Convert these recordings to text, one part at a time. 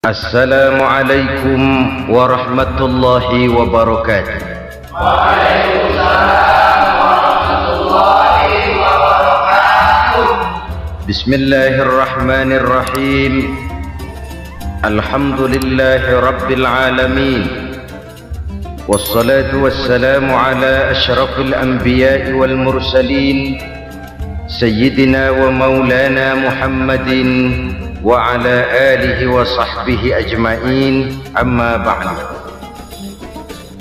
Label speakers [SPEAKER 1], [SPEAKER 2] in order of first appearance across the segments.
[SPEAKER 1] Assalamualaikum warahmatullahi wabarakatuh.
[SPEAKER 2] Waalaikumsalam warahmatullahi wabarakatuh.
[SPEAKER 1] Bismillahirrahmanirrahim. Alhamdulillahi rabbil alamin. Wassalatu wassalamu ala asyrafil anbiya'i wal mursalin Sayyidina wa maulana Muhammadin wa ala alihi wa sahbihi ajma'in, amma ba'du.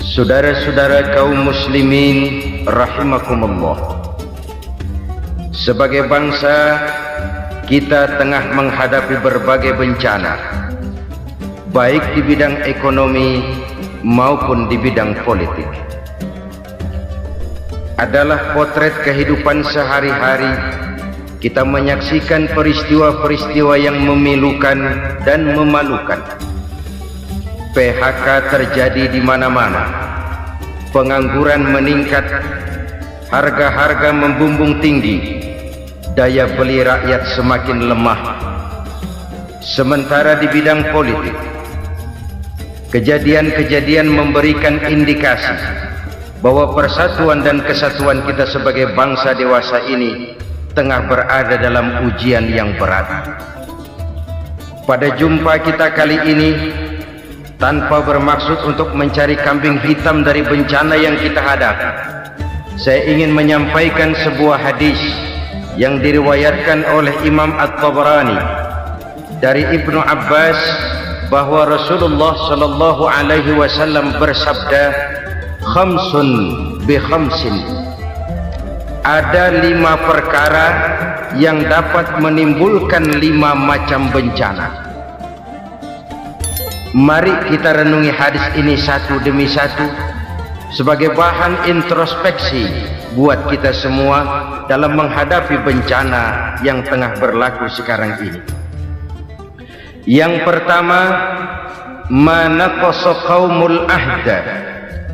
[SPEAKER 1] Saudara-saudara kaum muslimin rahimakumullah, sebagai bangsa kita tengah menghadapi berbagai bencana, baik di bidang ekonomi maupun di bidang politik. Adalah potret kehidupan sehari-hari. Kita menyaksikan peristiwa-peristiwa yang memilukan dan memalukan. PHK terjadi di mana-mana, pengangguran meningkat, harga-harga membumbung tinggi, daya beli rakyat semakin lemah. Sementara di bidang politik, kejadian-kejadian memberikan indikasi bahwa persatuan dan kesatuan kita sebagai bangsa dewasa ini tengah berada dalam ujian yang berat. Pada jumpa kita kali ini, tanpa bermaksud untuk mencari kambing hitam dari bencana yang kita hadapi, saya ingin menyampaikan sebuah hadis yang diriwayatkan oleh Imam At-Tabarani dari Ibnu Abbas, bahwa Rasulullah sallallahu alaihi wasallam bersabda, "Khamsun bi khamsin." Ada 5 perkara yang dapat menimbulkan 5 macam bencana. Mari kita renungi hadis ini satu demi satu sebagai bahan introspeksi buat kita semua dalam menghadapi bencana yang tengah berlaku sekarang ini. Yang pertama, ma naqasa qaumul ahda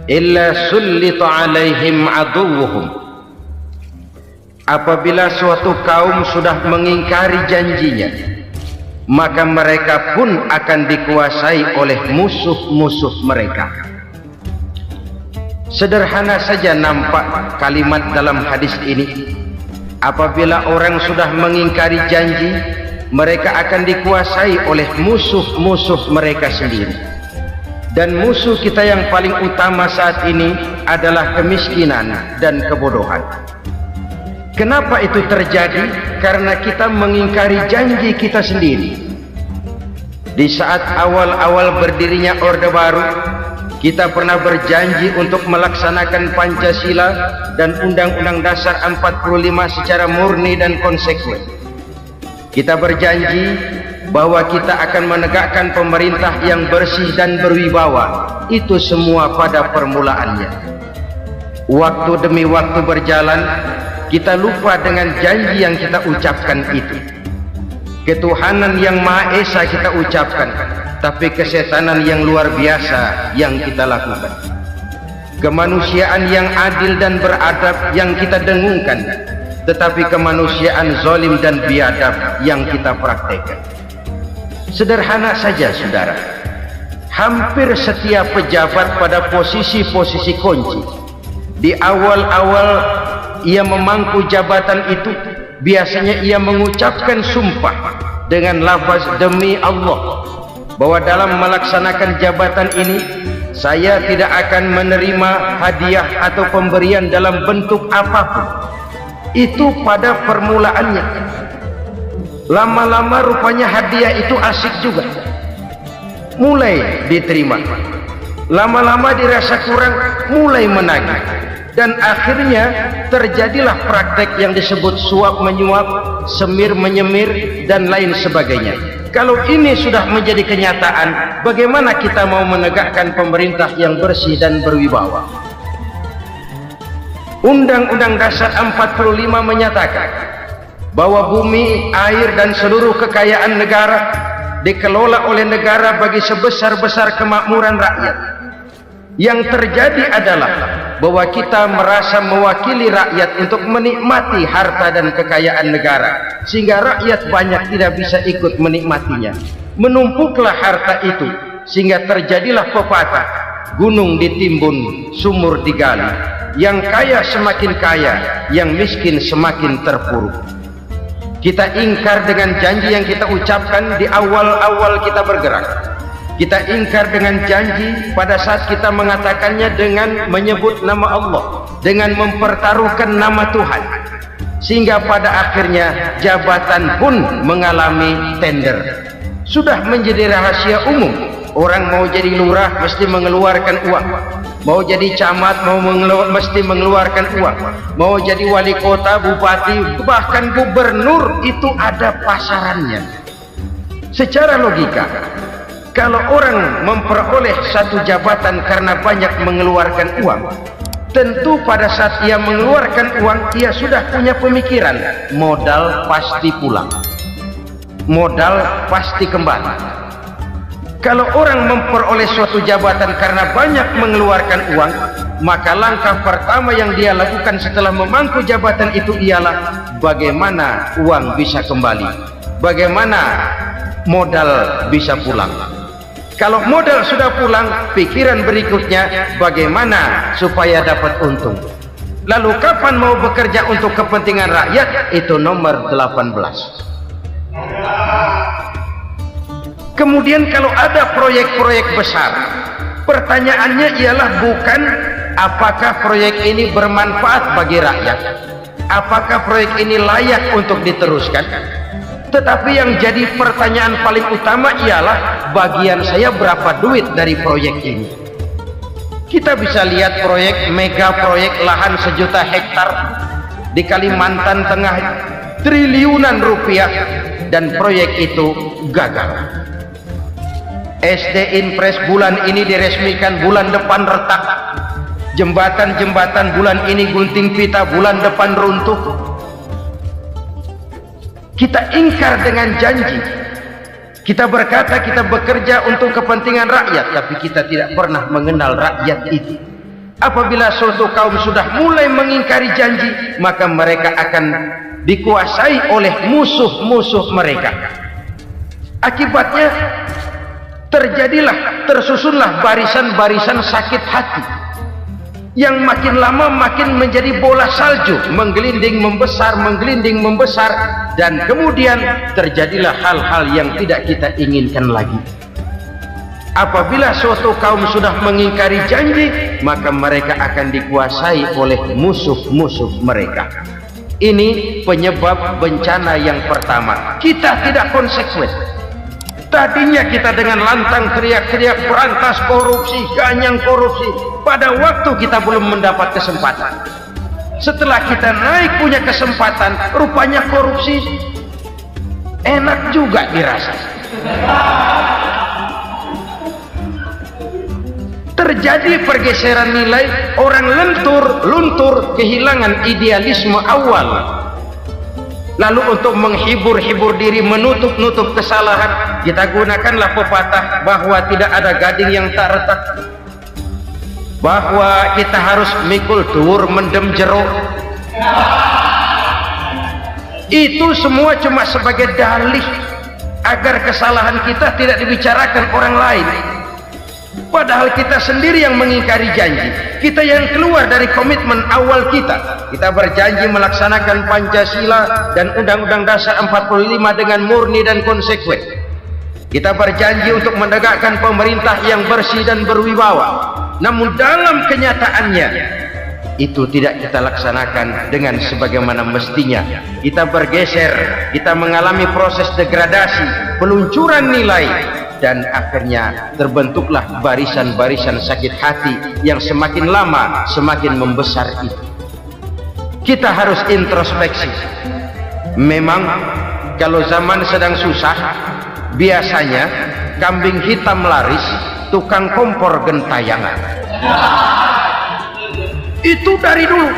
[SPEAKER 1] illa sullita alaihim aduwwuhum. Apabila suatu kaum sudah mengingkari janjinya, maka mereka pun akan dikuasai oleh musuh-musuh mereka. Sederhana saja nampak kalimat dalam hadis ini. Apabila orang sudah mengingkari janji, mereka akan dikuasai oleh musuh-musuh mereka sendiri. Dan musuh kita yang paling utama saat ini adalah kemiskinan dan kebodohan. Kenapa itu terjadi? Karena kita mengingkari janji kita sendiri. Di saat awal-awal berdirinya Orde Baru, kita pernah berjanji untuk melaksanakan Pancasila dan Undang-Undang Dasar 45 secara murni dan konsekuen. Kita berjanji bahwa kita akan menegakkan pemerintah yang bersih dan berwibawa. Itu semua pada permulaannya. Waktu demi waktu berjalan, kita lupa dengan janji yang kita ucapkan itu. Ketuhanan yang Maha Esa kita ucapkan, tapi kesetanan yang luar biasa yang kita lakukan. Kemanusiaan yang adil dan beradab yang kita dengungkan, tetapi kemanusiaan zalim dan biadab yang kita praktekkan. Sederhana saja saudara, hampir setiap pejabat pada posisi-posisi kunci, di awal-awal ia memangku jabatan itu, biasanya ia mengucapkan sumpah dengan lafaz demi Allah, bahwa dalam melaksanakan jabatan ini saya tidak akan menerima hadiah atau pemberian dalam bentuk apapun. Itu pada permulaannya. Lama-lama rupanya hadiah itu asik juga, mulai diterima. Lama-lama dirasa kurang, mulai menagih. Dan akhirnya terjadilah praktek yang disebut suap menyuap, semir menyemir, dan lain sebagainya. Kalau ini sudah menjadi kenyataan, bagaimana kita mau menegakkan pemerintah yang bersih dan berwibawa? Undang-Undang Dasar 45 menyatakan bahwa bumi, air, dan seluruh kekayaan negara dikelola oleh negara bagi sebesar-besar kemakmuran rakyat. Yang terjadi adalah bahwa kita merasa mewakili rakyat untuk menikmati harta dan kekayaan negara, sehingga rakyat banyak tidak bisa ikut menikmatinya. Menumpuklah harta itu sehingga terjadilah pepatah, gunung ditimbun, sumur digali, yang kaya semakin kaya, yang miskin semakin terpuruk. Kita ingkar dengan janji yang kita ucapkan di awal-awal kita bergerak. Kita ingkar dengan janji pada saat kita mengatakannya dengan menyebut nama Allah, dengan mempertaruhkan nama Tuhan, sehingga pada akhirnya jabatan pun mengalami tender. Sudah menjadi rahasia umum, orang mau jadi lurah mesti mengeluarkan uang, mau jadi camat mesti mengeluarkan uang, mau jadi wali kota, bupati, bahkan gubernur, itu ada pasarannya. Secara logika, kalau orang memperoleh satu jabatan karena banyak mengeluarkan uang, tentu pada saat ia mengeluarkan uang, ia sudah punya pemikiran, modal pasti pulang, modal pasti kembali. Kalau orang memperoleh suatu jabatan karena banyak mengeluarkan uang, maka langkah pertama yang dia lakukan setelah memangku jabatan itu ialah bagaimana uang bisa kembali, bagaimana modal bisa pulang. Kalau modal sudah pulang, pikiran berikutnya bagaimana supaya dapat untung. Lalu kapan mau bekerja untuk kepentingan rakyat, itu nomor 18. Kemudian kalau ada proyek-proyek besar, pertanyaannya ialah bukan apakah proyek ini bermanfaat bagi rakyat, apakah proyek ini layak untuk diteruskan, tetapi yang jadi pertanyaan paling utama ialah bagian saya berapa duit dari proyek ini. Kita bisa lihat proyek, mega proyek lahan 1 juta hektar di Kalimantan Tengah, triliunan rupiah, dan proyek itu gagal. SD Impres bulan ini diresmikan, bulan depan retak. Jembatan-jembatan bulan ini gunting pita, bulan depan runtuh. Kita ingkar dengan janji. Kita berkata kita bekerja untuk kepentingan rakyat, tapi kita tidak pernah mengenal rakyat itu. Apabila suatu kaum sudah mulai mengingkari janji, maka mereka akan dikuasai oleh musuh-musuh mereka. Akibatnya tersusunlah barisan-barisan sakit hati yang makin lama makin menjadi bola salju, menggelinding membesar, dan kemudian terjadilah hal-hal yang tidak kita inginkan lagi. Apabila suatu kaum sudah mengingkari janji, maka mereka akan dikuasai oleh musuh-musuh mereka. Ini penyebab bencana yang pertama. Kita tidak konsekuen. Tadinya kita dengan lantang teriak-teriak berantas korupsi, ganyang korupsi. Pada waktu kita belum mendapat kesempatan. Setelah kita naik punya kesempatan, rupanya korupsi enak juga dirasa. Terjadi pergeseran nilai, orang luntur, kehilangan idealisme awal. Lalu untuk menghibur-hibur diri, menutup-nutup kesalahan, kita gunakanlah pepatah bahwa tidak ada gading yang tak retak, bahwa kita harus mikul dur mendem jero. Itu semua cuma sebagai dalih agar kesalahan kita tidak dibicarakan orang lain. Padahal kita sendiri yang mengingkari janji, kita yang keluar dari komitmen awal kita. Kita berjanji melaksanakan Pancasila dan Undang-Undang Dasar 45 dengan murni dan konsekuen. Kita berjanji untuk menegakkan pemerintah yang bersih dan berwibawa. Namun dalam kenyataannya itu tidak kita laksanakan dengan sebagaimana mestinya. Kita bergeser, kita mengalami proses degradasi, peluncuran nilai, dan akhirnya terbentuklah barisan-barisan sakit hati yang semakin lama semakin membesar itu. Kita harus introspeksi. Memang kalau zaman sedang susah, biasanya kambing hitam laris, tukang kompor gentayangan. Itu dari dulu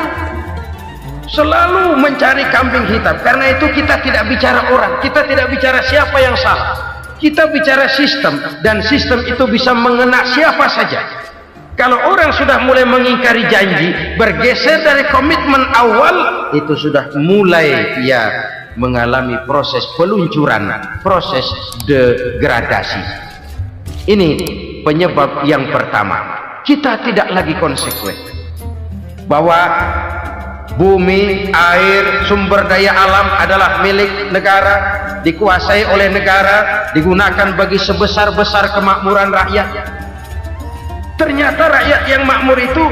[SPEAKER 1] selalu mencari kambing hitam. Karena itu kita tidak bicara orang, kita tidak bicara siapa yang salah, kita bicara sistem, dan sistem itu bisa mengena siapa saja. Kalau orang sudah mulai mengingkari janji, bergeser dari komitmen awal, itu sudah mulai ya mengalami proses peluncuran, proses degradasi. Ini penyebab yang pertama. Kita tidak lagi konsekuen bahwa bumi, air, sumber daya alam adalah milik negara, dikuasai oleh negara, digunakan bagi sebesar-besar kemakmuran rakyat. Ternyata rakyat yang makmur itu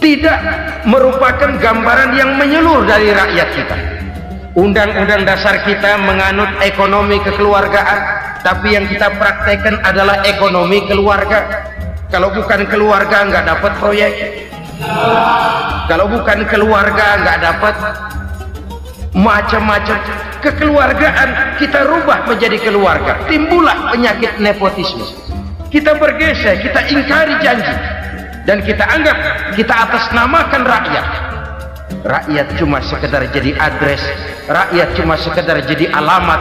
[SPEAKER 1] tidak merupakan gambaran yang menyeluruh dari rakyat kita. Undang-undang dasar kita menganut ekonomi kekeluargaan, tapi yang kita praktekkan adalah ekonomi keluarga. Kalau bukan keluarga nggak dapat proyek, kalau bukan keluarga nggak dapat macam-macam. Kekeluargaan kita rubah menjadi keluarga, timbullah penyakit nepotisme. Kita bergeser, kita ingkari janji, dan kita anggap kita atasnamakan rakyat. Rakyat cuma sekedar jadi address, rakyat cuma sekedar jadi alamat,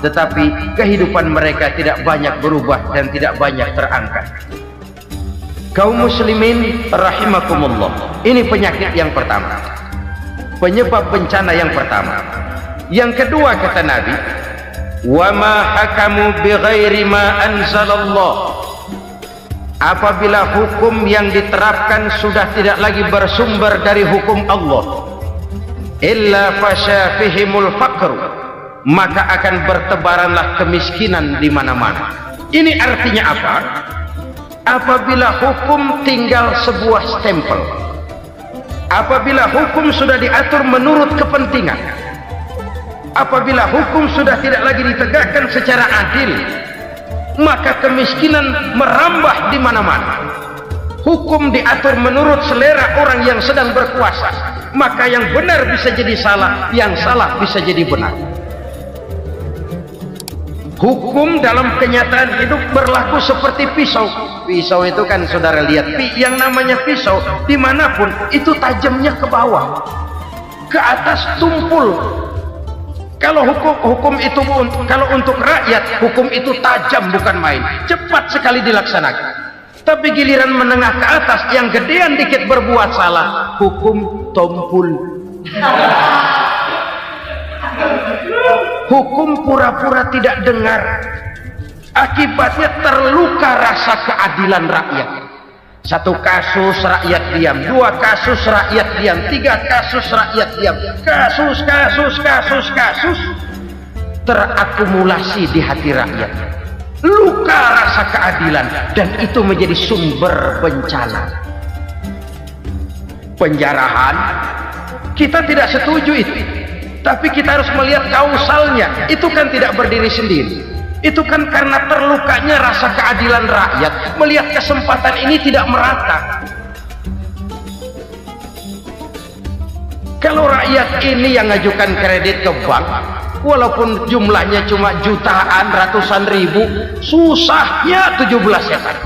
[SPEAKER 1] tetapi kehidupan mereka tidak banyak berubah dan tidak banyak terangkat. Kaum muslimin rahimakumullah, ini penyakit yang pertama, penyebab bencana yang pertama. Yang kedua kata Nabi, wa ma hakamu bighairi ma anzalallah. Apabila hukum yang diterapkan sudah tidak lagi bersumber dari hukum Allah, illa fasya fihimul faqru, maka akan bertebaranlah kemiskinan di mana-mana. Ini artinya apa? Apabila hukum tinggal sebuah stempel, apabila hukum sudah diatur menurut kepentingan, apabila hukum sudah tidak lagi ditegakkan secara adil, maka kemiskinan merambah di mana-mana. Hukum diatur menurut selera orang yang sedang berkuasa, maka yang benar bisa jadi salah, yang salah bisa jadi benar. Hukum dalam kenyataan hidup berlaku seperti pisau. Pisau itu kan saudara lihat, yang namanya pisau dimanapun itu tajamnya ke bawah, ke atas tumpul. Kalau hukum itu, kalau untuk rakyat, hukum itu tajam bukan main, cepat sekali dilaksanakan. Tapi giliran menengah ke atas, yang gedean dikit berbuat salah, hukum tumpul. Hukum pura-pura tidak dengar, akibatnya terluka rasa keadilan rakyat. Satu kasus rakyat diam, dua kasus rakyat diam, tiga kasus rakyat diam, kasus terakumulasi di hati rakyat, luka rasa keadilan, dan itu menjadi sumber bencana. Penjarahan kita tidak setuju itu, tapi kita harus melihat kausalnya. Itu kan tidak berdiri sendiri, itu kan karena terlukanya rasa keadilan rakyat, melihat kesempatan ini tidak merata. Kalau rakyat ini yang ngajukan kredit ke bank, walaupun jumlahnya cuma jutaan, ratusan ribu, susahnya 17 setan.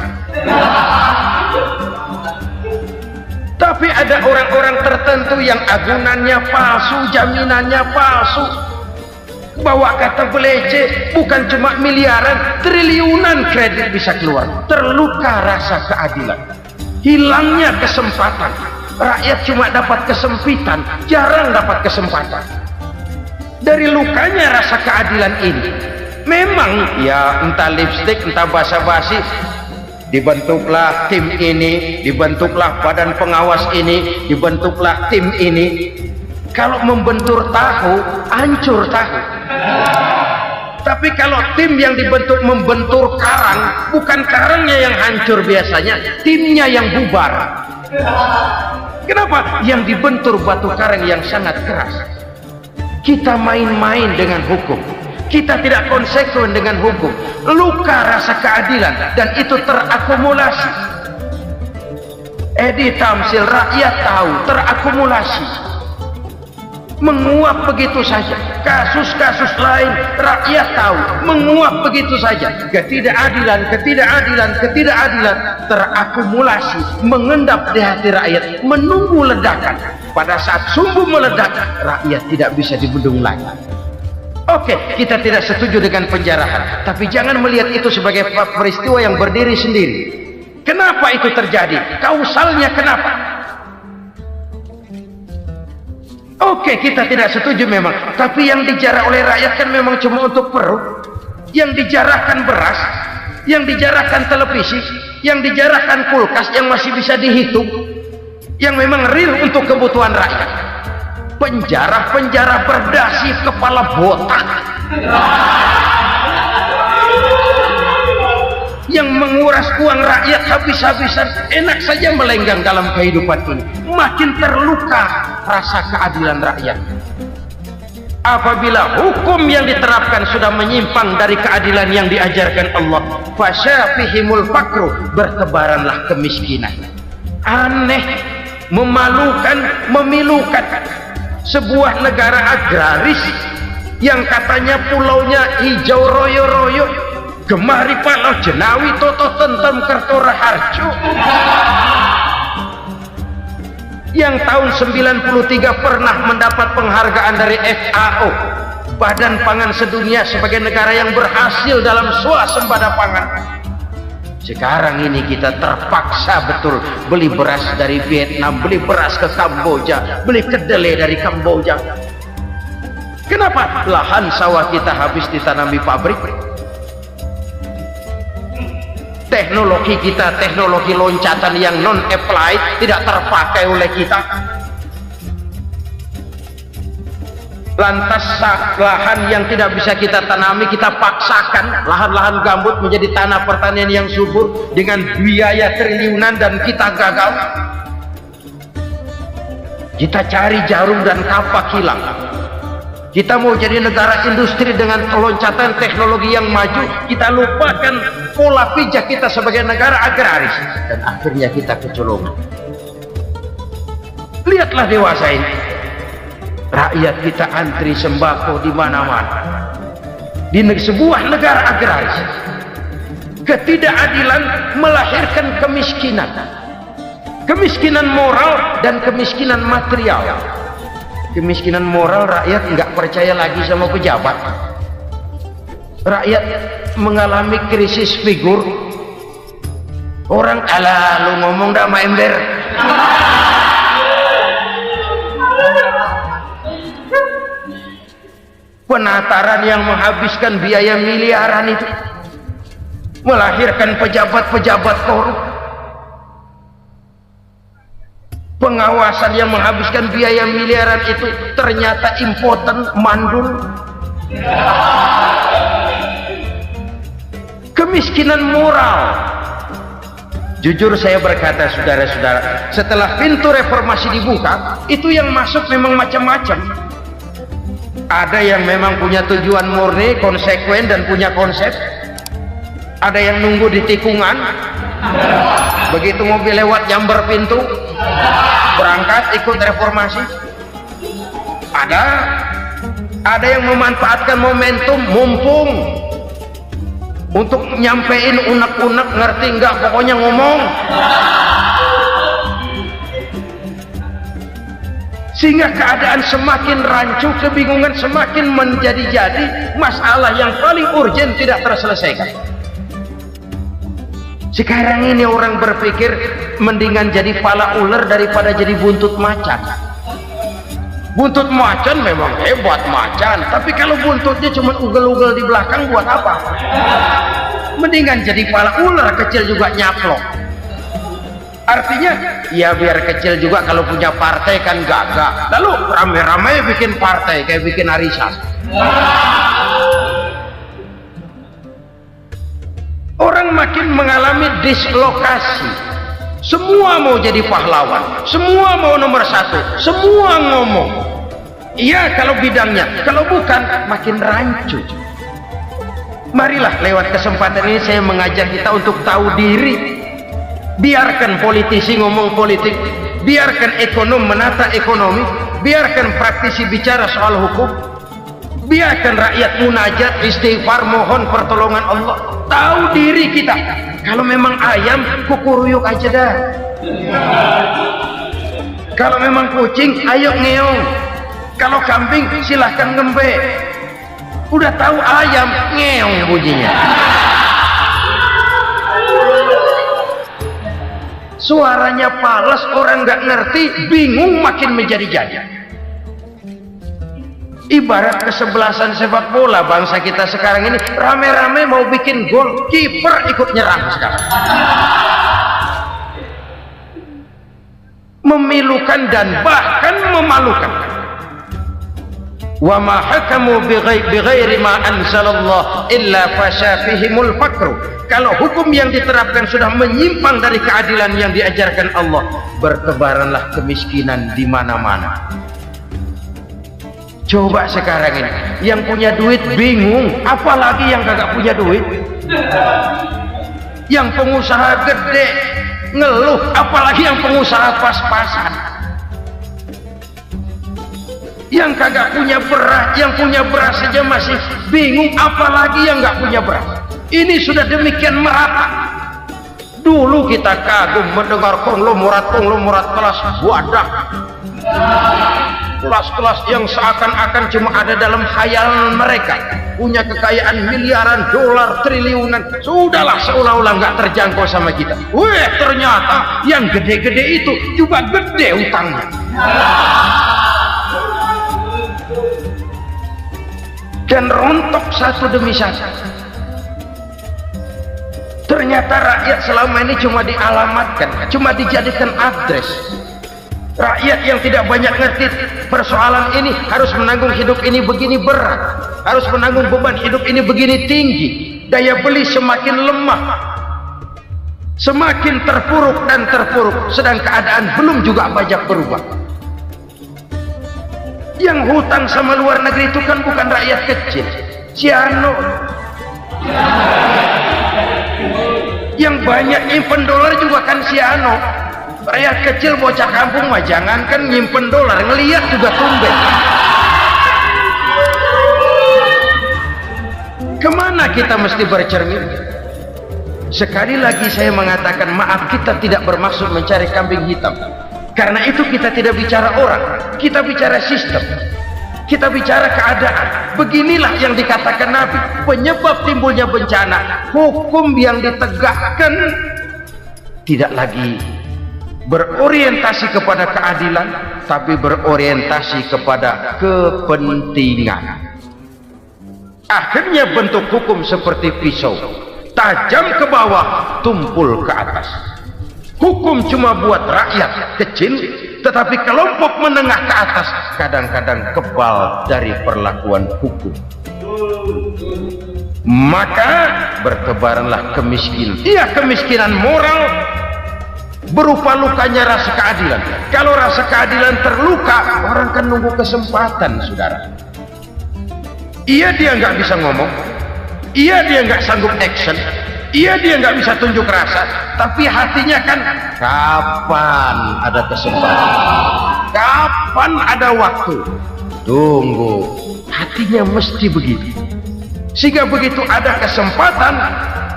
[SPEAKER 1] Tapi ada orang-orang tertentu yang agunannya palsu, jaminannya palsu, bawa kata belece, bukan cuma miliaran, triliunan kredit bisa keluar. Terluka rasa keadilan, hilangnya kesempatan. Rakyat cuma dapat kesempitan, jarang dapat kesempatan. Dari lukanya rasa keadilan ini, memang ya entah lipstick, entah basa-basi, dibentuklah tim ini, dibentuklah badan pengawas ini, dibentuklah tim ini. Kalau membentur tahu, hancur tahu. Tapi kalau tim yang dibentuk membentur karang, bukan karangnya yang hancur biasanya, timnya yang bubar. Kenapa? Yang dibentur batu karang yang sangat keras. Kita main-main dengan hukum, kita tidak konsekuen dengan hukum, luka rasa keadilan, dan itu terakumulasi. Edi Tamsil, rakyat tahu, terakumulasi, menguap begitu saja. Kasus-kasus lain rakyat tahu, menguap begitu saja. Ketidakadilan terakumulasi, mengendap di hati rakyat, menunggu ledakan. Pada saat sumbu meledak, rakyat tidak bisa dibendung lagi. Oke, kita tidak setuju dengan penjarahan, tapi jangan melihat itu sebagai peristiwa yang berdiri sendiri. Kenapa itu terjadi? Kausalnya kenapa? Oke, kita tidak setuju memang, tapi yang dijarah oleh rakyat kan memang cuma untuk perut. Yang dijarahkan beras, yang dijarahkan televisi, yang dijarahkan kulkas yang masih bisa dihitung, yang memang real untuk kebutuhan rakyat. Penjara-penjara berdasi kepala botak yang menguras uang rakyat habis-habisan, enak saja melenggang dalam kehidupan ini. Makin terluka rasa keadilan rakyat. Apabila hukum yang diterapkan sudah menyimpang dari keadilan yang diajarkan Allah, fasyafihimul fakru, bertebaranlah kemiskinan. Aneh, memalukan, memilukan. Sebuah negara agraris yang katanya pulaunya hijau royo-royo, gemari palau jenawi toto tentem kertora harjo, yang tahun 93 pernah mendapat penghargaan dari FAO, Badan Pangan Sedunia, sebagai negara yang berhasil dalam swasembada pangan. Sekarang ini kita terpaksa betul beli beras dari Vietnam, beli beras ke Kamboja, beli kedelai dari Kamboja. Kenapa? Lahan sawah kita habis ditanami pabrik. Teknologi kita, teknologi loncatan yang non-applied, tidak terpakai oleh kita. Lantas lahan yang tidak bisa kita tanami, kita paksakan lahan-lahan gambut menjadi tanah pertanian yang subur dengan biaya triliunan, dan kita gagal. Kita cari jarum dan kapak hilang. Kita mau jadi negara industri dengan loncatan teknologi yang maju, kita lupakan pola pijak kita sebagai negara agraris, dan akhirnya kita kecolongan. Lihatlah dewasa ini, rakyat kita antri sembako di mana-mana. Di sebuah negara agraris, ketidakadilan melahirkan kemiskinan, kemiskinan moral dan kemiskinan material. Kemiskinan moral, rakyat nggak percaya lagi sama pejabat. Rakyat mengalami krisis figur. Orang, alah lu ngomong dah sama ember. Penataran yang menghabiskan biaya miliaran itu melahirkan pejabat-pejabat korup. Pengawasan yang menghabiskan biaya miliaran itu ternyata impoten, mandul. Kemiskinan moral. Jujur saya berkata, saudara-saudara, setelah pintu reformasi dibuka, itu yang masuk memang macam-macam. Ada yang memang punya tujuan murni, konsekuen, dan punya konsep. Ada yang nunggu di tikungan, begitu mobil lewat nyamber pintu, berangkat ikut reformasi. Ada yang memanfaatkan momentum, mumpung, untuk nyampein unek-unek, ngerti enggak, pokoknya ngomong. Sehingga keadaan semakin rancu, kebingungan semakin menjadi-jadi, masalah yang paling urgen tidak terselesaikan. Sekarang ini orang berpikir mendingan jadi pala ular daripada jadi buntut macan. Buntut macan memang hebat macan, tapi kalau buntutnya cuma ugel-ugel di belakang buat apa? Mendingan jadi pala ular, kecil juga nyaplok. Artinya ya biar kecil juga kalau punya partai kan gagah. Lalu rame-rame bikin partai kayak bikin arisan. Orang makin mengalami dislokasi. Semua mau jadi pahlawan, semua mau nomor satu, semua ngomong. Iya kalau bidangnya, kalau bukan makin rancu. Marilah lewat kesempatan ini saya mengajak kita untuk tahu diri. Biarkan politisi ngomong politik, biarkan ekonom menata ekonomi, biarkan praktisi bicara soal hukum, biarkan rakyat munajat, istighfar, mohon pertolongan Allah. Tahu diri kita. Kalau memang ayam, kukuruyuk aja dah. Kalau memang kucing, ayo ngeong. Kalau kambing, silahkan ngembe. Udah tahu ayam, ngeong bunyinya. Suaranya palas, orang nggak ngerti, bingung, makin menjadi-jadi. Ibarat kesebelasan sepak bola bangsa kita sekarang ini, rame-rame mau bikin gol, kiper ikut nyerang sekarang. Memilukan dan bahkan memalukan. Wa ma hakamu bighairi ma anzalallah illa fasha fihimul faqru. Kalau hukum yang diterapkan sudah menyimpang dari keadilan yang diajarkan Allah, bertebaranlah kemiskinan di mana-mana. Coba sekarang ini, yang punya duit bingung, apalagi yang kagak punya duit. Yang pengusaha gede ngeluh, apalagi yang pengusaha pas-pasan. Yang kagak punya beras, yang punya beras saja masih bingung, apalagi yang nggak punya beras. Ini sudah demikian merata. Dulu kita kagum mendengar konglomerat kelas wadah, kelas-kelas yang seakan-akan cuma ada dalam khayalan mereka, punya kekayaan miliaran dolar, triliunan. Sudahlah, seolah-olah nggak terjangkau sama kita. Weh, ternyata yang gede-gede itu juga gede utangnya. Dan rontok satu demi satu. Ternyata rakyat selama ini cuma dialamatkan, cuma dijadikan address. Rakyat yang tidak banyak ngerti persoalan ini harus menanggung hidup ini begini berat, harus menanggung beban hidup ini begini tinggi. Daya beli semakin lemah, semakin terpuruk dan terpuruk, sedang keadaan belum juga banyak berubah. Yang hutang sama luar negeri itu kan bukan rakyat kecil, Ciano. Yang banyak nyimpen dolar juga kan Ciano. Rakyat kecil bocah kampung mah jangankan nyimpen dolar, ngelihat juga tumben. Kemana kita mesti bercermin? Sekali lagi saya mengatakan maaf, kita tidak bermaksud mencari kambing hitam. Karena itu kita tidak bicara orang, kita bicara sistem, kita bicara keadaan. Beginilah yang dikatakan Nabi, penyebab timbulnya bencana, hukum yang ditegakkan tidak lagi berorientasi kepada keadilan, tapi berorientasi kepada kepentingan. Akhirnya bentuk hukum seperti pisau, tajam ke bawah, tumpul ke atas. Hukum cuma buat rakyat kecil, tetapi kelompok menengah ke atas kadang-kadang kebal dari perlakuan hukum. Maka bertebaranlah kemiskinan. Iya, kemiskinan moral berupa lukanya rasa keadilan. Kalau rasa keadilan terluka, orang kan nunggu kesempatan, saudara. Iya, dia nggak bisa ngomong, iya, dia nggak sanggup action, iya, dia nggak bisa tunjuk rasa, tapi hatinya kan kapan ada kesempatan, kapan ada waktu, tunggu. Hatinya mesti begitu, sehingga begitu ada kesempatan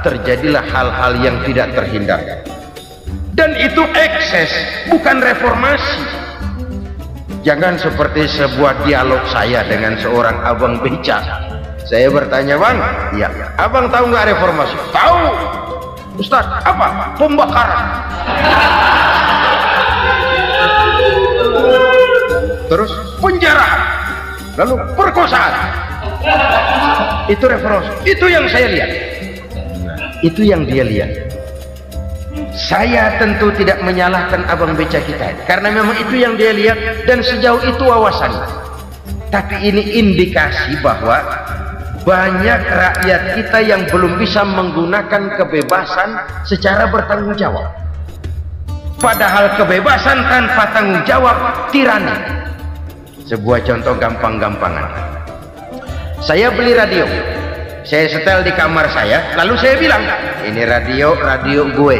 [SPEAKER 1] terjadilah hal-hal yang tidak terhindarkan. Dan itu ekses, bukan reformasi. Jangan seperti sebuah dialog saya dengan seorang abang beca. Saya bertanya, bang, ya, abang tahu nggak reformasi? Tahu, Ustaz. Apa? Pembakaran. Terus penjarahan, lalu perkosaan. Itu reformasi. Itu yang saya lihat. Itu yang dia lihat. Saya tentu tidak menyalahkan abang beca kita, karena memang itu yang dia lihat dan sejauh itu wawasannya. Tapi ini indikasi bahwa banyak rakyat kita yang belum bisa menggunakan kebebasan secara bertanggung jawab. Padahal kebebasan tanpa tanggung jawab tirani. Sebuah contoh gampang-gampangan. Saya beli radio, saya setel di kamar saya, lalu saya bilang, ini radio gue.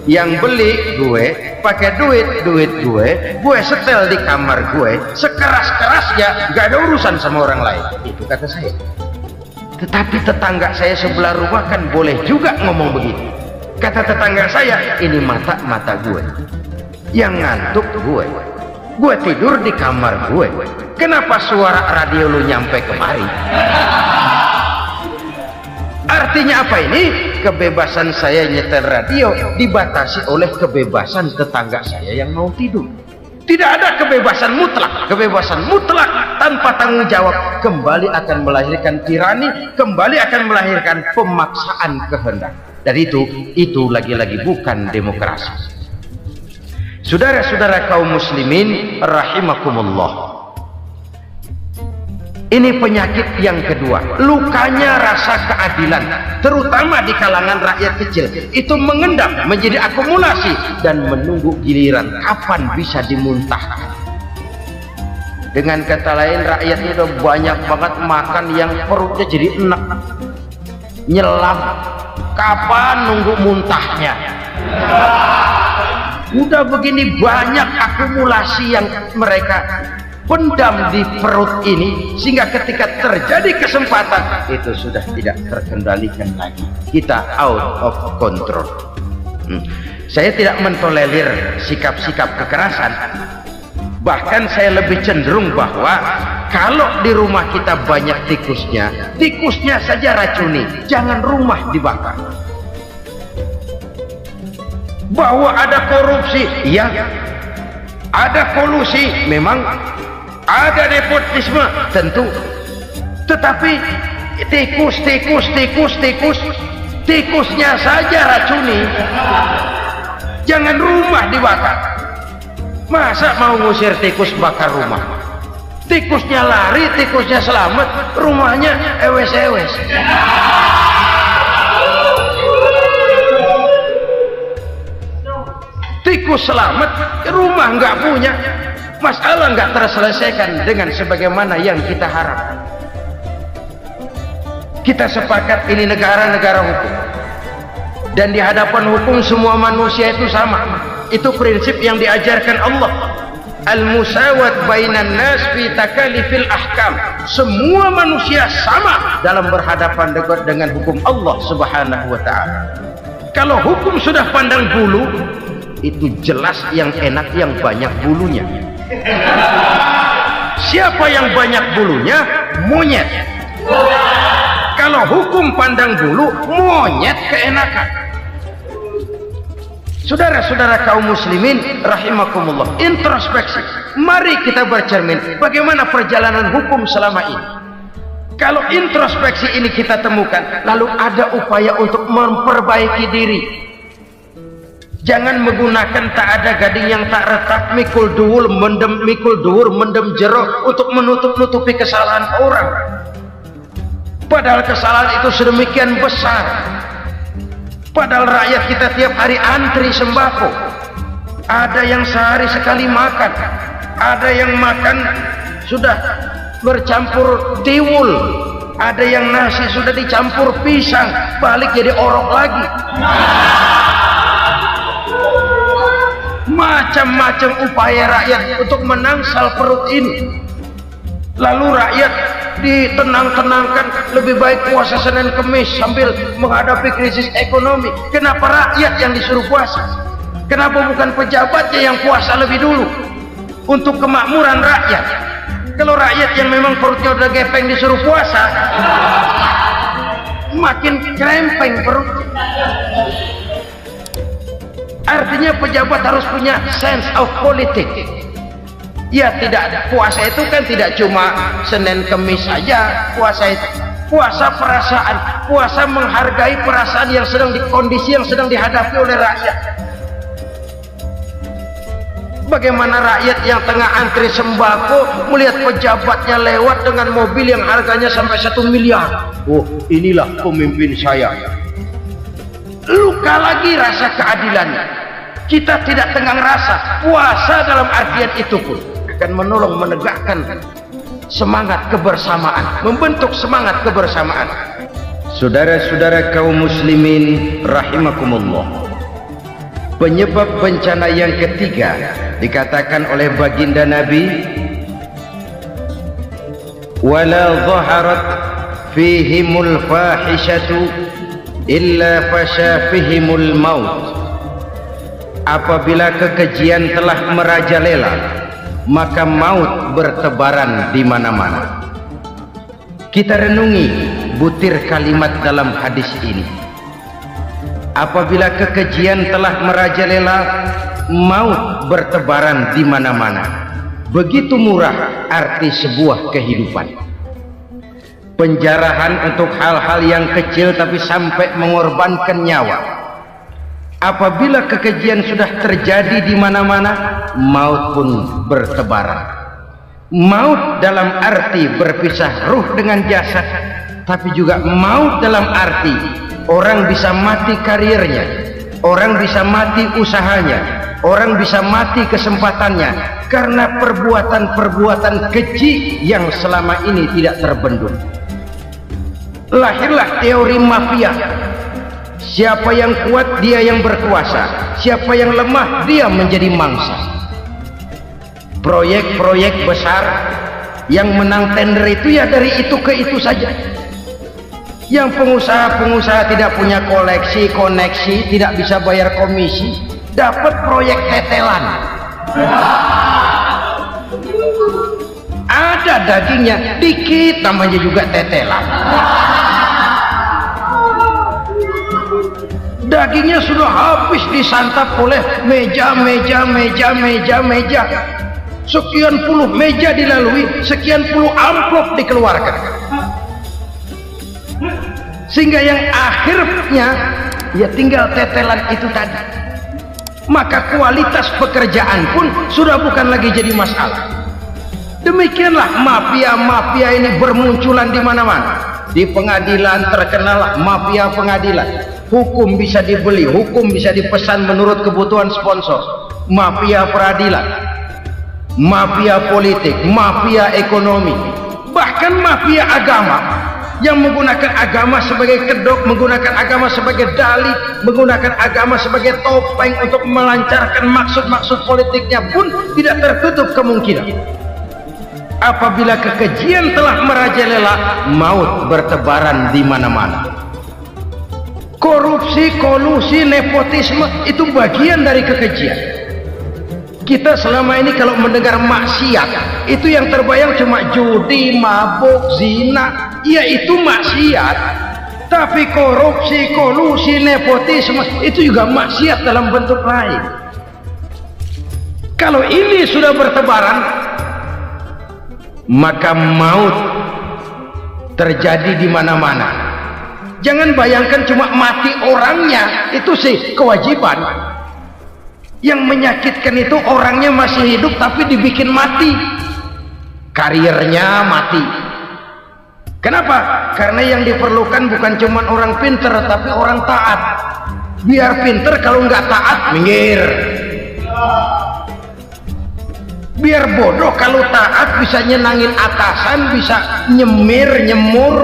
[SPEAKER 1] Yang beli gue, pakai duit gue setel di kamar gue, sekeras-kerasnya, gak ada urusan sama orang lain. Itu kata saya. Tetapi tetangga saya sebelah rumah kan boleh juga ngomong begitu. Kata tetangga saya, ini mata gue, yang ngantuk gue tidur di kamar gue, kenapa suara radio lu nyampe kemari? Artinya apa ini? Kebebasan saya nyetel radio dibatasi oleh kebebasan tetangga saya yang mau tidur. Tidak ada kebebasan mutlak tanpa tanggung jawab, kembali akan melahirkan tirani, kembali akan melahirkan pemaksaan kehendak. Dan itu lagi-lagi bukan demokrasi. Saudara-saudara kaum muslimin rahimakumullah, ini penyakit yang kedua, lukanya rasa keadilan, terutama di kalangan rakyat kecil. Itu mengendap menjadi akumulasi dan menunggu giliran kapan bisa dimuntahkan. Dengan kata lain, rakyatnya udah banyak banget makan yang perutnya jadi enak, nyelam, kapan nunggu muntahnya. Udah begini banyak akumulasi yang mereka pendam di perut ini, sehingga ketika terjadi kesempatan itu sudah tidak terkendalikan lagi. Kita out of control. Saya tidak mentolerir sikap-sikap kekerasan. Bahkan saya lebih cenderung bahwa kalau di rumah kita banyak tikusnya saja racuni, jangan rumah dibakar. Bahwa ada korupsi, ya, ada kolusi, memang ada nepotisme, tentu. Tetapi tikusnya saja racuni, jangan rumah dibakar. Masa mau ngusir tikus bakar rumah? Tikusnya lari, tikusnya selamat, rumahnya ewes-ewes. Tikus selamat, rumah nggak punya, masalah nggak terselesaikan dengan sebagaimana yang kita harapkan. Kita sepakat ini negara hukum, dan di hadapan hukum semua manusia itu sama. Itu prinsip yang diajarkan Allah. Al-musawat bainan nas fi takalifil ahkam. Semua manusia sama dalam berhadapan dengan hukum Allah Subhanahu wa ta'ala. Kalau hukum sudah pandang bulu, itu jelas yang enak yang banyak bulunya. Siapa yang banyak bulunya? Monyet. Kalau hukum pandang bulu, monyet keenakan. Saudara-saudara kaum muslimin rahimakumullah, introspeksi. Mari kita bercermin bagaimana perjalanan hukum selama ini. Kalau introspeksi ini kita temukan, lalu ada upaya untuk memperbaiki diri. Jangan menggunakan tak ada gading yang tak retak, mikul duwur mendem jero untuk menutup-nutupi kesalahan orang. Padahal kesalahan itu sedemikian besar. Padahal rakyat kita tiap hari antri sembako. Ada yang sehari sekali makan, ada yang makan sudah bercampur tiwul, ada yang nasi sudah dicampur pisang, balik jadi orok lagi. Macam-macam upaya rakyat untuk menangsal perut ini. Lalu rakyat ditenang-tenangkan, lebih baik puasa Senin Kemis sambil menghadapi krisis ekonomi. Kenapa rakyat yang disuruh puasa? Kenapa bukan pejabatnya yang puasa lebih dulu untuk kemakmuran rakyat? Kalau rakyat yang memang perutnya udah gepeng disuruh puasa, makin krempeng perut. Artinya pejabat harus punya sense of politics. Ya, tidak ada. Puasa itu kan tidak cuma Senin Kemis saja. Puasa itu puasa perasaan, puasa menghargai perasaan yang sedang kondisi yang sedang dihadapi oleh rakyat. Bagaimana rakyat yang tengah antri sembako melihat pejabatnya lewat dengan mobil yang harganya sampai 1 miliar. Oh, inilah pemimpin saya. Luka lagi rasa keadilannya. Kita tidak tenggang rasa. Puasa dalam artian itu pun akan menolong menegakkan semangat kebersamaan, membentuk semangat kebersamaan. Saudara-saudara kaum muslimin rahimakumullah, penyebab bencana yang ketiga dikatakan oleh baginda Nabi, wala dhaharat fihimul fahishatu illa fasha fihimul maut. Apabila kekejian telah merajalela, maka maut bertebaran di mana-mana. Kita renungi butir kalimat dalam hadis ini. Apabila kekejian telah merajalela, maut bertebaran di mana-mana. Begitu murah arti sebuah kehidupan. Penjarahan untuk hal-hal yang kecil tapi sampai mengorbankan nyawa. Apabila kekejian sudah terjadi di mana-mana, maut pun bertebaran. Maut dalam arti berpisah ruh dengan jasad, tapi juga maut dalam arti orang bisa mati karirnya, orang bisa mati usahanya, orang bisa mati kesempatannya karena perbuatan-perbuatan keji yang selama ini tidak terbendung. Lahirlah teori mafia. Siapa yang kuat dia yang berkuasa, siapa yang lemah dia menjadi mangsa. Proyek-proyek besar yang menang tender itu ya dari itu ke itu saja. Yang pengusaha-pengusaha tidak punya koneksi, tidak bisa bayar komisi, dapat proyek tetelan. Ada dagingnya dikit, namanya juga tetelan. Dagingnya sudah habis disantap oleh meja. Sekian puluh meja dilalui, sekian puluh amplop dikeluarkan. Sehingga yang akhirnya ya tinggal tetelan itu tadi. Maka kualitas pekerjaan pun sudah bukan lagi jadi masalah. Demikianlah mafia-mafia ini bermunculan di mana-mana. Di pengadilan terkenal mafia pengadilan. Hukum bisa dibeli, hukum bisa dipesan menurut kebutuhan sponsor. Mafia peradilan, mafia politik, mafia ekonomi, bahkan mafia agama yang menggunakan agama sebagai kedok, menggunakan agama sebagai dalih, menggunakan agama sebagai topeng untuk melancarkan maksud-maksud politiknya pun tidak tertutup kemungkinan. Apabila kekejian telah merajalela, maut bertebaran di mana-mana. Korupsi, kolusi, nepotisme itu bagian dari kekejian. Kita selama ini kalau mendengar maksiat, itu yang terbayang cuma judi, mabuk, zina, ya itu maksiat. Tapi korupsi, kolusi, nepotisme itu juga maksiat dalam bentuk lain. Kalau ini sudah bertebaran, maka maut terjadi di mana-mana. Jangan bayangkan cuma mati orangnya, itu sih kewajiban. Yang menyakitkan itu orangnya masih hidup tapi dibikin mati, karirnya mati. Kenapa? Karena yang diperlukan bukan cuma orang pinter tapi orang taat. Biar pinter, kalau nggak taat minggir. Biar bodoh, kalau taat bisa nyenangin atasan, bisa nyemur.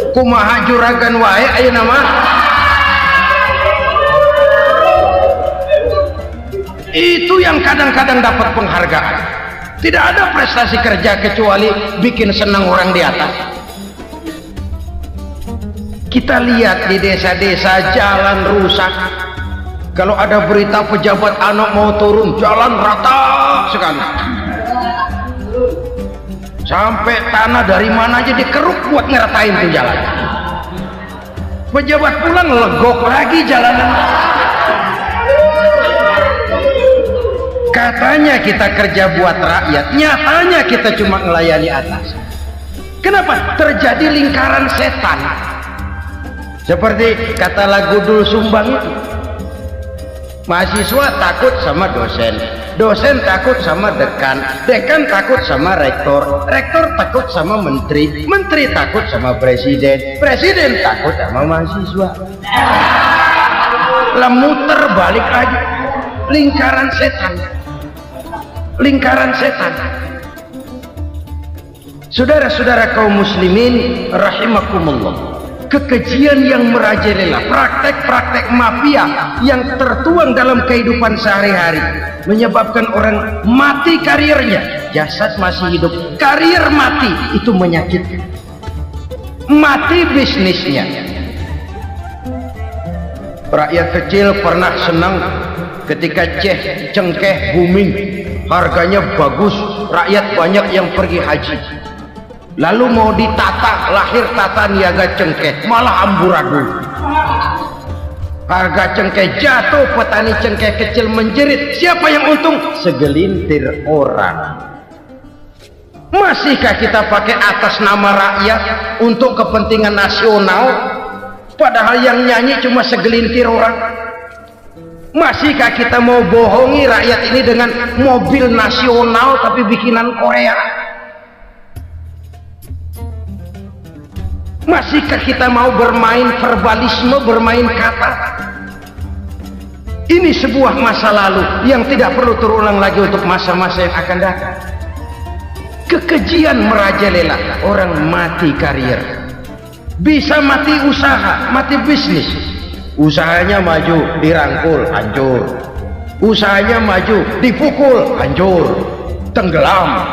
[SPEAKER 1] Kumaha juragan wae ayo nama. Itu yang kadang-kadang dapat penghargaan. Tidak ada prestasi kerja kecuali bikin senang orang di atas. Kita lihat di desa-desa jalan rusak. Kalau ada berita pejabat anak mau turun, jalan rata sekali. Sampai tanah dari mana aja dikeruk buat ngeratain tuh jalan. Pejabat pulang legok lagi jalanan. Katanya kita kerja buat rakyat, nyatanya kita cuma melayani atas. Kenapa? Terjadi lingkaran setan. Seperti kata lagu Dul Sumbang itu. Mahasiswa takut sama dosen, dosen takut sama dekan, dekan takut sama rektor, rektor takut sama menteri, menteri takut sama presiden, presiden takut sama mahasiswa. Lah muter balik lagi, lingkaran setan, lingkaran setan. Saudara-saudara kaum muslimin rahimakumullah, kekejian yang merajalela, praktek-praktek mafia yang tertuang dalam kehidupan sehari-hari menyebabkan orang mati karirnya, jasad masih hidup, karir mati, itu menyakitkan. Mati bisnisnya. Rakyat kecil pernah senang ketika cengkeh booming, harganya bagus, rakyat banyak yang pergi haji. Lalu mau ditata, lahir tata niaga cengkeh, malah amburadul. Harga cengkeh jatuh, petani cengkeh kecil menjerit. Siapa yang untung? Segelintir orang. Masihkah kita pakai atas nama rakyat untuk kepentingan nasional, padahal yang nyanyi cuma segelintir orang? Masihkah kita mau bohongi rakyat ini dengan mobil nasional tapi bikinan Korea? Masihkah kita mau bermain verbalisme, bermain kata? Ini sebuah masa lalu yang tidak perlu terulang lagi untuk masa-masa yang akan datang. Kekejian merajalela, orang mati karir, bisa mati usaha, mati bisnis. Usahanya maju, dirangkul, hancur. Usahanya maju, dipukul, hancur, tenggelam.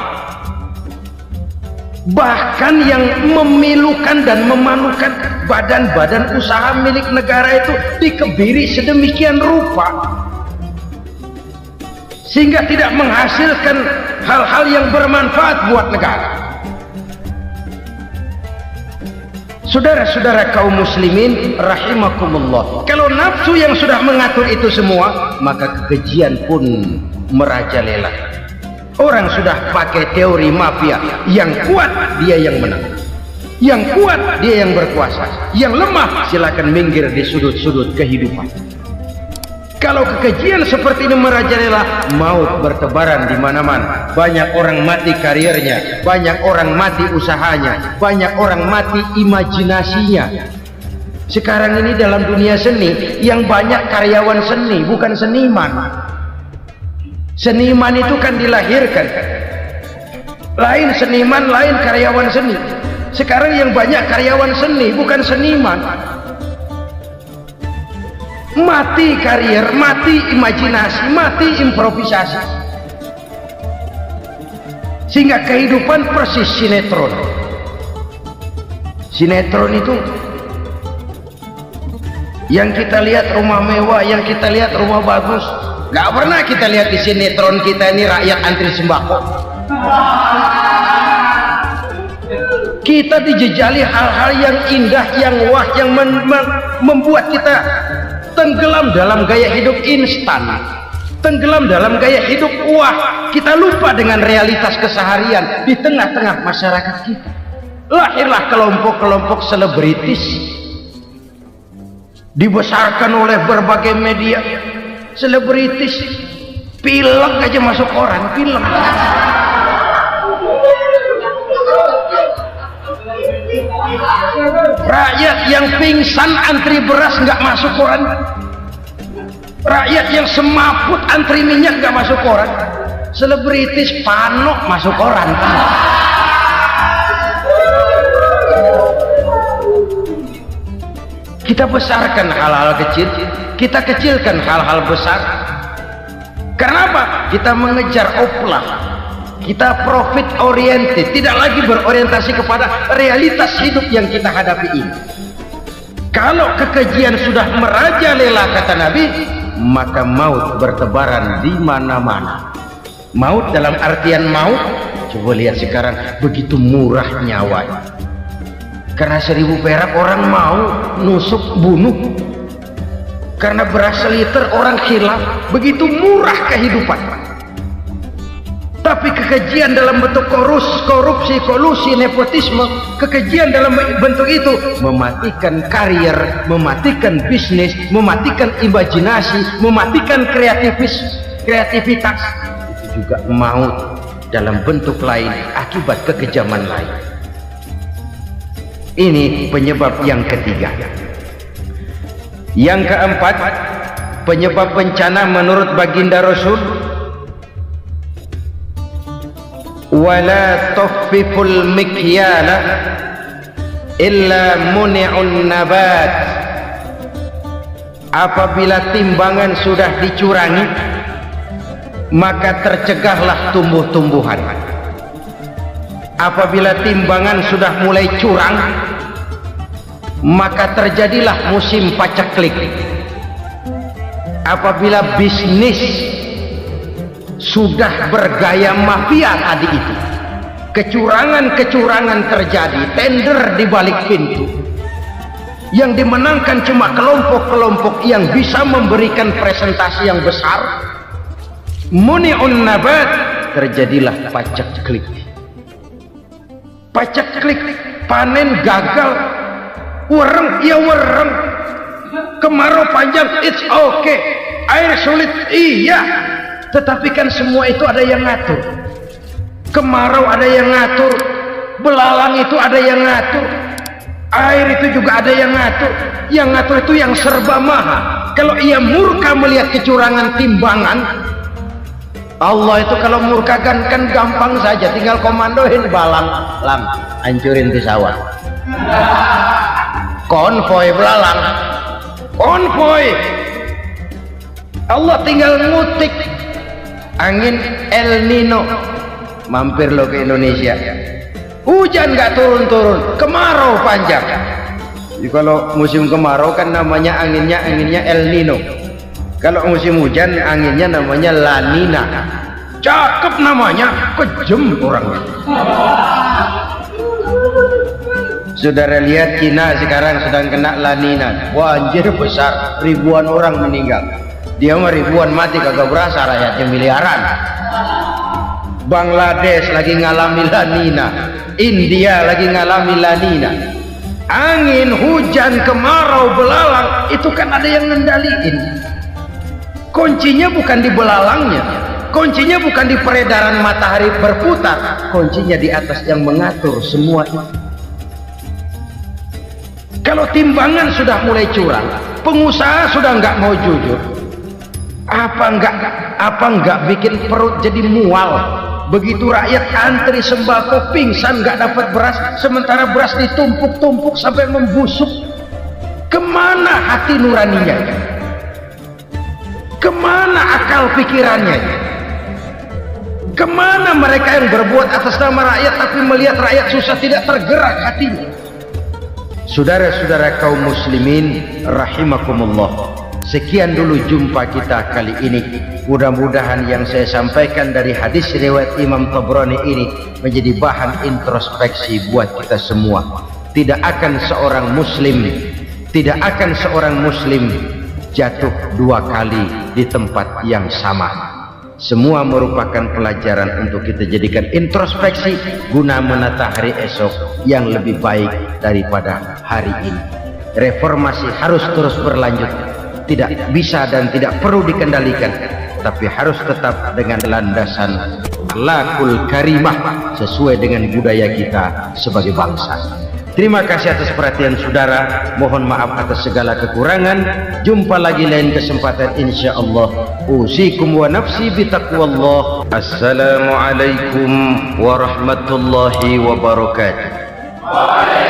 [SPEAKER 1] Bahkan yang memilukan dan memalukan badan-badan usaha milik negara itu dikebiri sedemikian rupa sehingga tidak menghasilkan hal-hal yang bermanfaat buat negara. Saudara-saudara kaum muslimin rahimakumullah, kalau nafsu yang sudah mengatur itu semua, maka kekejian pun merajalela. Orang sudah pakai teori mafia, yang kuat dia yang menang, yang kuat dia yang berkuasa, yang lemah silakan minggir di sudut-sudut kehidupan. Kalau kekejian seperti ini merajalela, maut bertebaran di mana-mana. Banyak orang mati karirnya, banyak orang mati usahanya, banyak orang mati imajinasinya. Sekarang ini dalam dunia seni yang banyak karyawan seni, bukan seniman. Seniman itu kan dilahirkan, lain seniman, lain karyawan seni. Sekarang yang banyak karyawan seni, bukan seniman. Mati karir, mati imajinasi, mati improvisasi, sehingga kehidupan persis sinetron. Sinetron itu yang kita lihat rumah mewah, yang kita lihat rumah bagus. Gak pernah kita lihat di sinetron kita ini rakyat antri sembako. Kita dijejali hal-hal yang indah, yang wah, yang membuat kita tenggelam dalam gaya hidup instan, tenggelam dalam gaya hidup wah. Kita lupa dengan realitas keseharian di tengah-tengah masyarakat kita. Lahirlah kelompok-kelompok selebritis, dibesarkan oleh berbagai media. Selebritis pilek aja masuk koran, pilek. Rakyat yang pingsan antri beras nggak masuk koran. Rakyat yang semaput antri minyak nggak masuk koran. Selebritis panok masuk koran. Kita besarkan hal-hal kecil, kita kecilkan hal-hal besar. Kenapa? Kita mengejar oplah, kita profit oriented, tidak lagi berorientasi kepada realitas hidup yang kita hadapi ini. Kalau kekejian sudah merajalela, kata Nabi, maka maut bertebaran di mana-mana. Maut dalam artian maut, coba lihat sekarang begitu murah nyawa. Karena 1000 perak orang mau nusuk bunuh, karena beras seliter orang hilaf. Begitu murah kehidupan. Tapi kekejian dalam bentuk korupsi, kolusi, nepotisme, kekejian dalam bentuk itu mematikan karir, mematikan bisnis, mematikan imajinasi, mematikan kreativitas. Itu juga maut dalam bentuk lain akibat kekejaman lain. Ini penyebab yang ketiga. Yang keempat, penyebab bencana menurut baginda Rasul, wala tuffiful mikyala illa muni'un nabat. Apabila timbangan sudah dicurangi, maka tercegahlah tumbuh-tumbuhan. Apabila timbangan sudah mulai curang, maka terjadilah musim paceklik. Apabila bisnis sudah bergaya mafia tadi itu, kecurangan-kecurangan terjadi, tender di balik pintu, Yang dimenangkan cuma kelompok-kelompok yang bisa memberikan presentasi yang besar. Muni'un nabat, terjadilah paceklik. Paceklik, panen gagal, wereng, ya wereng. Kemarau panjang, it's okay. Air sulit, iya. Tetapi kan semua itu ada yang ngatur. Kemarau ada yang ngatur, belalang itu ada yang ngatur, air itu juga ada yang ngatur. Yang ngatur itu yang serba maha. Kalau ia murka melihat kecurangan timbangan, Allah itu kalau murka kan gampang saja, tinggal komandoin balang, lang, hancurin pesawat. Konvoy belalang, konvoy. Allah tinggal ngutik angin El Nino, mampir lo ke Indonesia. Hujan nggak turun-turun, kemarau panjang. Jadi kalau musim kemarau kan namanya anginnya El Nino. Kalau musim hujan anginnya namanya La Nina. Cakep namanya, kejem orangnya. Saudara lihat Cina sekarang sedang kena La Nina. Banjir besar, ribuan orang meninggal. Dia mah ribuan mati kagak berasa, rakyatnya miliaran. Bangladesh lagi ngalami La Nina, India lagi ngalami La Nina. Angin, hujan, kemarau, belalang itu kan ada yang ngendaliin. Kuncinya bukan di belalangnya, kuncinya bukan di peredaran matahari berputar, kuncinya di atas yang mengatur semua itu. Kalau timbangan sudah mulai curang, pengusaha sudah nggak mau jujur, apa enggak bikin perut jadi mual. Begitu rakyat antri sembako pingsan nggak dapat beras, sementara beras ditumpuk-tumpuk sampai membusuk. Kemana hati nuraninya? Kemana akal pikirannya? Kemana mereka yang berbuat atas nama rakyat tapi melihat rakyat susah tidak tergerak hatinya? Saudara-saudara kaum muslimin rahimakumullah, sekian dulu jumpa kita kali ini. Mudah-mudahan yang saya sampaikan dari hadis riwayat Imam Tabrani ini menjadi bahan introspeksi buat kita semua. Tidak akan seorang muslim jatuh dua kali di tempat yang sama. Semua merupakan pelajaran untuk kita jadikan introspeksi guna menata hari esok yang lebih baik daripada hari ini. Reformasi harus terus berlanjut, tidak bisa dan tidak perlu dikendalikan, tapi harus tetap dengan landasan akhlakul karimah sesuai dengan budaya kita sebagai bangsa. Terima kasih atas perhatian saudara, mohon maaf atas segala kekurangan. Jumpa lagi lain kesempatan insyaallah. Usikum wa nafsi bitaqwallah. Assalamualaikum warahmatullahi wabarakatuh.